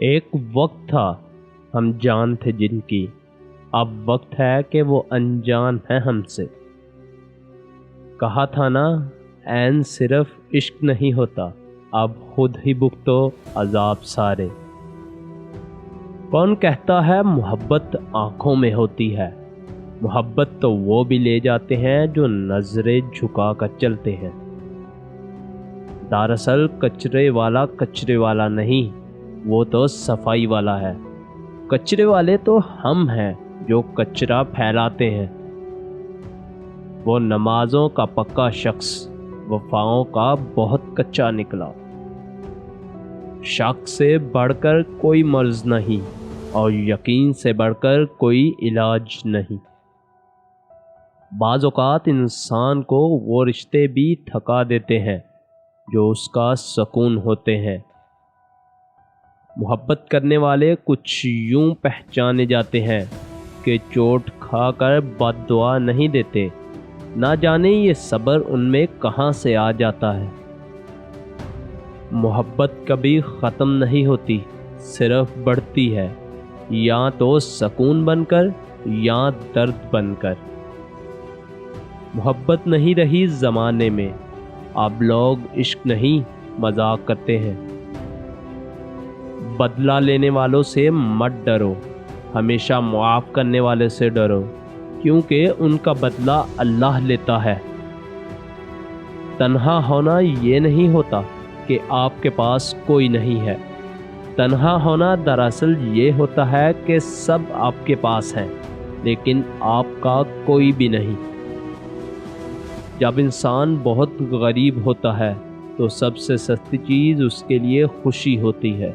ایک وقت تھا ہم جان تھے جن کی، اب وقت ہے کہ وہ انجان ہے ہم سے۔ کہا تھا نا عین صرف عشق نہیں ہوتا، اب خود ہی بھگتو عذاب سارے۔ کون کہتا ہے محبت آنکھوں میں ہوتی ہے؟ محبت تو وہ بھی لے جاتے ہیں جو نظریں جھکا کر چلتے ہیں۔ دراصل کچرے والا نہیں، وہ تو صفائی والا ہے۔ کچرے والے تو ہم ہیں جو کچرا پھیلاتے ہیں۔ وہ نمازوں کا پکا شخص وفاؤں کا بہت کچا نکلا۔ شک سے بڑھ کر کوئی مرض نہیں اور یقین سے بڑھ کر کوئی علاج نہیں۔ بعض اوقات انسان کو وہ رشتے بھی تھکا دیتے ہیں جو اس کا سکون ہوتے ہیں۔ محبت کرنے والے کچھ یوں پہچانے جاتے ہیں کہ چوٹ کھا کر بد دعا نہیں دیتے، نہ جانے یہ صبر ان میں کہاں سے آ جاتا ہے۔ محبت کبھی ختم نہیں ہوتی، صرف بڑھتی ہے، یا تو سکون بن کر یا درد بن کر۔ محبت نہیں رہی زمانے میں، اب لوگ عشق نہیں مذاق کرتے ہیں۔ بدلہ لینے والوں سے مت ڈرو، ہمیشہ معاف کرنے والے سے ڈرو، کیونکہ ان کا بدلہ اللہ لیتا ہے۔ تنہا ہونا یہ نہیں ہوتا کہ آپ کے پاس کوئی نہیں ہے، تنہا ہونا دراصل یہ ہوتا ہے کہ سب آپ کے پاس ہیں لیکن آپ کا کوئی بھی نہیں۔ جب انسان بہت غریب ہوتا ہے تو سب سے سستی چیز اس کے لیے خوشی ہوتی ہے۔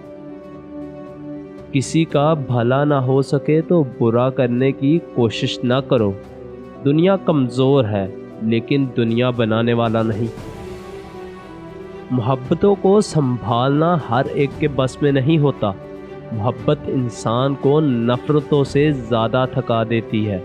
کسی کا بھلا نہ ہو سکے تو برا کرنے کی کوشش نہ کرو۔ دنیا کمزور ہے لیکن دنیا بنانے والا نہیں۔ محبتوں کو سنبھالنا ہر ایک کے بس میں نہیں ہوتا۔ محبت انسان کو نفرتوں سے زیادہ تھکا دیتی ہے۔